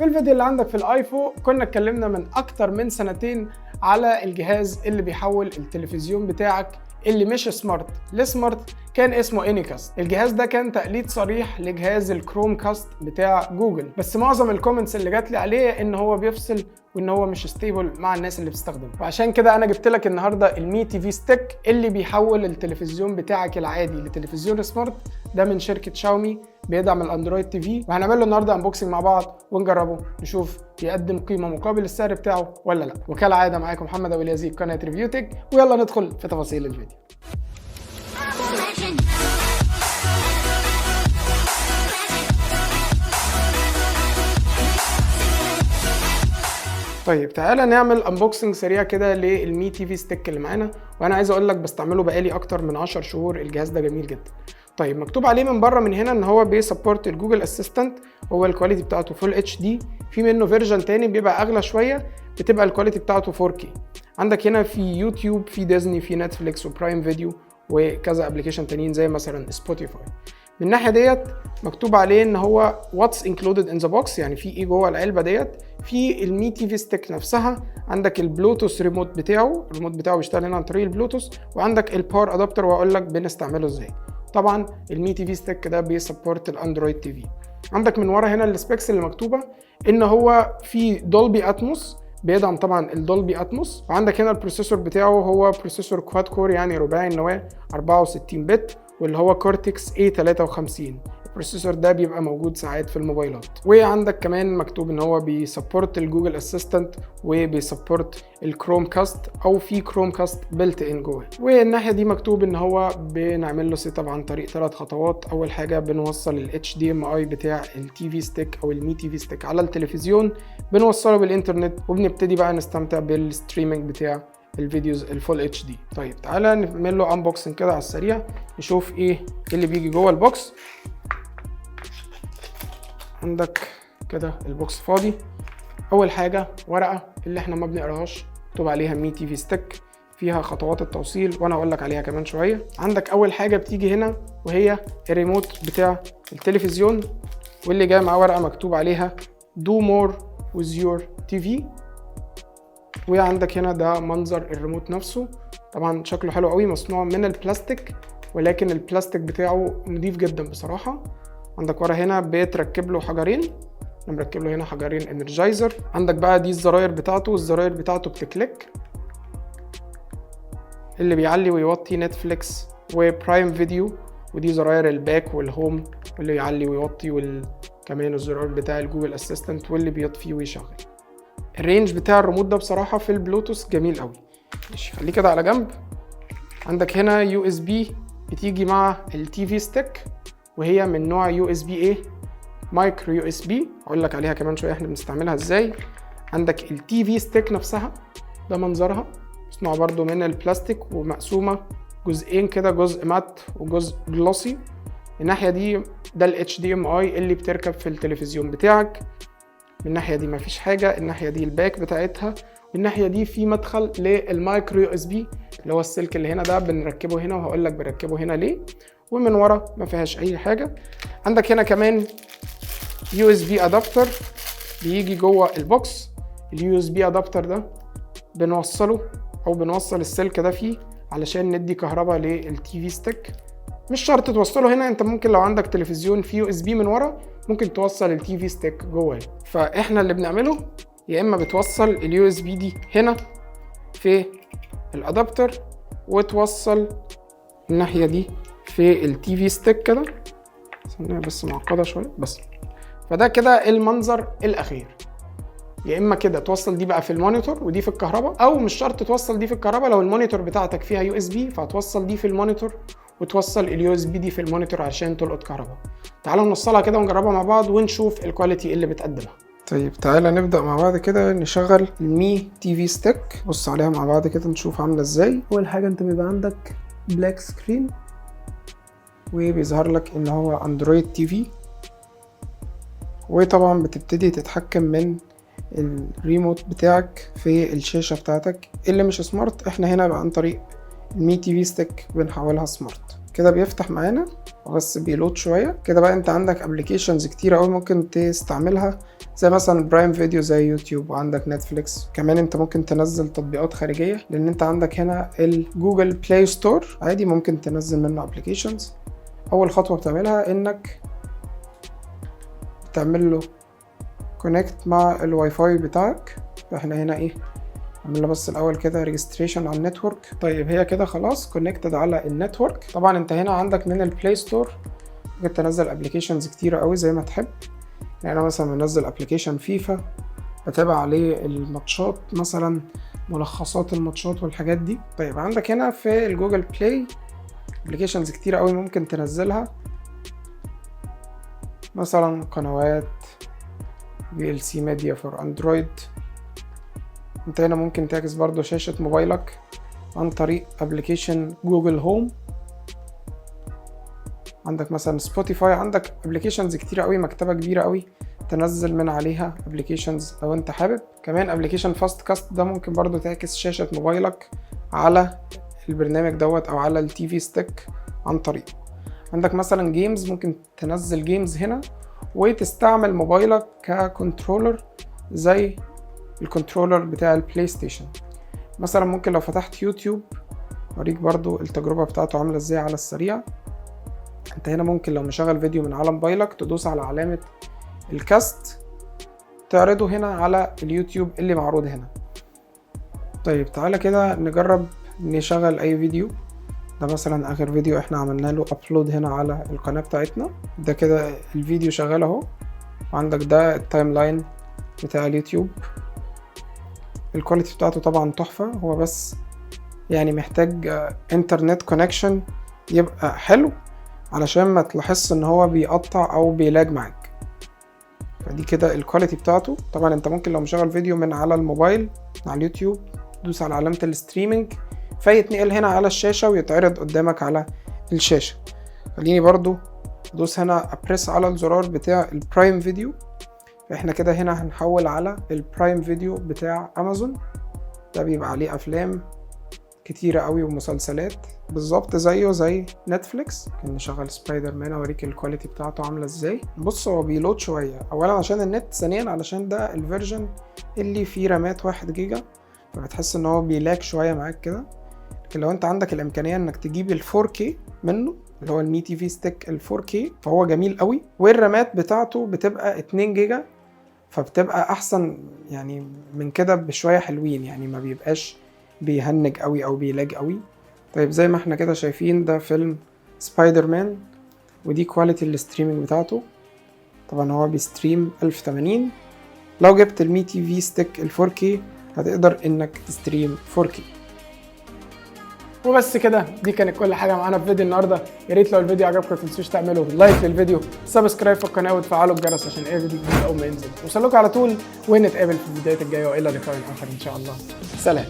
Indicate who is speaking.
Speaker 1: في الفيديو اللي عندك في الايفون كنا اتكلمنا من اكتر من سنتين على الجهاز اللي بيحول التلفزيون بتاعك اللي مش سمارت لسمارت، كان اسمه انيكاست. الجهاز ده كان تقليد صريح لجهاز الكروم كاست بتاع جوجل، بس معظم الكومنتس اللي جات لي عليه ان هو بيفصل وان هو مش ستيبل مع الناس اللي بتستخدمه. وعشان كده انا جبت لك النهارده المي تي في ستيك اللي بيحول التلفزيون بتاعك العادي لتلفزيون سمارت. ده من شركه شاومي، بيدعم الاندرويد تي في، وهنعمل له النهارده انبوكسنج مع بعض ونجربه نشوف يقدم قيمه مقابل السعر بتاعه ولا لا. وكالعاده معاكم محمد ابو اليزيد، قناه ريفيو تك، ويلا ندخل في تفاصيل الفيديو. طيب تعالى نعمل انبوكسنج سريع كده للمي تي في ستيك اللي معانا، وانا عايز اقول لك بستعمله بقالي اكتر من 10 شهور. الجهاز ده جميل جدا. طيب مكتوب عليه من بره من هنا ان هو بيسبورت الجوجل اسيستنت، هو الكواليتي بتاعته فول اتش دي. في منه فيرجن تاني بيبقى اغلى شويه، بتبقى الكواليتي بتاعته 4K. عندك هنا في يوتيوب، في ديزني، في نتفليكس وبرايم فيديو وكذا ابلكيشن تانيين زي مثلا سبوتيفاي. من الناحيه ديت مكتوب عليه ان هو واتس انكلودد ان ذا بوكس، يعني في ايه جوه العلبه ديت. في المي تي في ستيك نفسها عندك البلوتوث ريموت بتاعه، الريموت بتاعه بيشتغل هنا عن طريق البلوتوث، وعندك الباور ادابتر وهقول لك بنستعمله ازاي. طبعا المي تي في ستيك ده بيسبورت الاندرويد تي في. عندك من ورا هنا السبيكس اللي مكتوبه ان هو في دولبي اتموس، بيدعم طبعا الدولبي اتموس. وعندك هنا البروسيسور بتاعه هو بروسيسور كواد كور، يعني رباعي النواه 64 بت، واللي هو كورتكس A53. البروسيسور ده بيبقى موجود ساعات في الموبايلات. وعندك كمان مكتوب ان هو بيسبورت الجوجل اسيستنت وبيسبورت الكروم كاست، او في كروم كاست بيلت ان جوه. والناحيه دي مكتوب ان هو بنعمل له سيت اب عن طريق 3 خطوات. اول حاجه بنوصل ال HDMI بتاع التي في ستيك او المي تي في ستيك على التلفزيون، بنوصله بالانترنت، وبنبتدي بقى نستمتع بالستريمينج بتاع الفيديوز الفول اتش دي. طيب تعالى نعمل له انبوكسنج كده على السريع نشوف ايه اللي بيجي جوه البوكس. عندك كده البوكس فاضي. اول حاجه ورقه اللي احنا ما بنقراهاش، مكتوب عليها مي تي في ستيك، فيها خطوات التوصيل وانا اقول لك عليها كمان شويه. عندك اول حاجه بتيجي هنا وهي الريموت بتاع التلفزيون، واللي جاي مع ورقه مكتوب عليها do more with your TV. وعندك هنا ده منظر الريموت نفسه، طبعا شكله حلو قوي، مصنوع من البلاستيك، ولكن البلاستيك بتاعه نضيف جدا بصراحه. عندك ورا هنا بيتركب له حجرين، انا مركب له هنا حجرين انرجايزر. عندك بقى دي الزراير بتاعته، الزراير بتاعته بتكليك، اللي بيعلي ويوطي نتفليكس وبرايم فيديو، ودي زراير الباك والهوم واللي يعلي ويوطي، وكمان الزرار بتاع الجوجل اسيستنت واللي بيطفي ويشغل. الرينج بتاع الريموت ده بصراحه في البلوتوث جميل قوي. ماشي، خليه كده على جنب. عندك هنا يو اس بي بتيجي مع التي في ستيك، وهي من نوع يو اس بي اي مايكرو يو اس بي، هقول لك عليها كمان شويه احنا بنستعملها ازاي. عندك التي في ستيك نفسها، ده منظرها، مصنوع برضو من البلاستيك ومقسومه جزئين كده، جزء مات وجزء جلوسي. الناحيه دي ده ال HDMI اللي بتركب في التلفزيون بتاعك. من الناحيه دي مفيش حاجه، الناحيه دي الباك بتاعتها، والناحيه دي في مدخل للمايكرو يو اس بي اللي هو السلك اللي هنا ده بنركبه هنا، وهقول لك بنركبه هنا ليه. ومن ورا ما فيهاش اي حاجه. عندك هنا كمان يو اس بي ادابتر بيجي جوه البوكس. اليو اس بي ادابتر ده بنوصله او بنوصل السلك ده فيه علشان ندي كهرباء للتي في ستيك. مش شرط توصله هنا، انت ممكن لو عندك تلفزيون فيه يو اس بي من ورا ممكن توصل التي في ستيك جوه. فاحنا اللي بنعمله يا اما بتوصل اليو اس بي دي هنا في الادابتر، وتوصل الناحيه دي في التي في ستيك كده، بس معقده شويه بس. فده كده المنظر الاخير. يا اما كده توصل دي بقى في المونيتور ودي في الكهرباء، او مش شرط توصل دي في الكهرباء، لو المونيتور بتاعتك فيها يو اس بي فهتوصل دي في المونيتور وتوصل اليو اس بي دي في المونيتور عشان تلقط كهرباء. تعالوا نوصلها كده ونجربها مع بعض ونشوف الكواليتي اللي بتقدمها. طيب تعالى نبدا مع بعض كده نشغل المي تي في ستيك. بص عليها مع بعض كده نشوف عامله ازاي. اول حاجه انت بيبقى عندك بلاك سكرين، وبيظهر لك ان هو اندرويد تي في، وطبعا بتبتدي تتحكم من الريموت بتاعك في الشاشة بتاعتك اللي مش سمارت. احنا هنا بقى عن طريق المي تي في ستيك بنحولها سمارت. كده بيفتح معانا بس بيلود شويه. كده بقى انت عندك ابلكيشنز كتير قوي ممكن تستعملها، زي مثلا برايم فيديو زي يوتيوب، وعندك نتفليكس. كمان انت ممكن تنزل تطبيقات خارجيه، لان انت عندك هنا الجوجل بلاي ستور عادي ممكن تنزل منه ابلكيشنز. اول خطوه بتعملها انك تعمل له كونكت مع الواي فاي بتاعك. فاحنا هنا ايه، عملنا بس الاول كده ريجستريشن على النتورك. طيب هي كده خلاص كونكتد على النتورك. طبعا انت هنا عندك من البلاي ستور ممكن تنزل ابلكيشنز كتيره قوي زي ما تحب. يعني انا مثلا منزل ابلكيشن فيفا بتابع عليه الماتشات، مثلا ملخصات الماتشات والحاجات دي. طيب عندك هنا في الجوجل بلاي ابلكيشنز كتيره قوي ممكن تنزلها، مثلا قنوات VLC ميديا فور اندرويد. انت هنا ممكن تعكس برضو شاشة موبايلك عن طريق ابلكيشن جوجل هوم. عندك مثلا سبوتيفاي، عندك ابلكيشنز كتير قوي، مكتبة كبيرة قوي تنزل من عليها ابلكيشنز لو انت حابب. كمان ابلكيشن فاست كاست ده ممكن برضو تعكس شاشة موبايلك على البرنامج دوت او على التي في ستيك عن طريق. عندك مثلا جيمز، ممكن تنزل جيمز هنا وتستعمل موبايلك ككنترولر زي الكنترولر بتاع البلاي ستيشن. مثلا ممكن لو فتحت يوتيوب اوريك برضو التجربة بتاعته عاملة ازاي على السريع. انت هنا ممكن لو مشغل فيديو من على موبايلك تدوس على علامة الكاست تعرضه هنا على اليوتيوب اللي معروض هنا. طيب تعالى كده نجرب نشغل اي فيديو. ده مثلا اخر فيديو احنا عملنا له ابلود هنا على القناة بتاعتنا. ده كده الفيديو شغال اهو، وعندك ده التايم لاين بتاع اليوتيوب. الكواليتي بتاعته طبعا تحفة، هو بس يعني محتاج انترنت كونكشن يبقى حلو علشان ما تلاحظش ان هو بيقطع او بيلاج معاك. فدي كده الكواليتي بتاعته. طبعا انت ممكن لو مشغل فيديو من على الموبايل على اليوتيوب تدوس على علامة الستريمينج فيتنقل هنا على الشاشة ويتعرض قدامك على الشاشة. خليني برضو ادوس هنا ابريس على الزرار بتاع البرايم فيديو. احنا كده هنا هنحول على البرايم فيديو بتاع امازون. ده بيبقى عليه افلام كتيرة قوي ومسلسلات بالظبط زيه زي نتفليكس. ممكن نشغل سبايدر مان اوريك الكواليتي بتاعته عاملة ازاي. بص هو بيلود شوية، اولا عشان النت، ثانيا علشان ده الفيرجن اللي فيه رامات 1 جيجا، فبتحس ان هو بيلاك شوية معاك كده. لكن لو انت عندك الامكانية انك تجيب ال 4K منه اللي هو المي تي في ستيك ال 4K فهو جميل قوي، والرامات بتاعته بتبقى 2 جيجا فبتبقى احسن يعني من كده بشوية حلوين، يعني ما بيبقاش بيهنج قوي او بيلاج قوي. طيب زي ما احنا كده شايفين ده فيلم سبايدر مان، ودي كواليتي الستريمينج بتاعته. طبعا هو بيستريم 1080. لو جبت المي تي في ستيك ال 4K هتقدر انك تستريم 4K. وبس كده، دي كانت كل حاجه معانا في فيديو النهارده. يا ريت لو الفيديو عجبكم ما تنسوش تعملوا لايك للفيديو، سبسكرايب في القناه وتفعلوا الجرس عشان اي فيديو جديد اول ما ينزل يوصلكوا على طول. ونتقابل في الفيديوهات الجايه والى لقاء اخر ان شاء الله. سلام.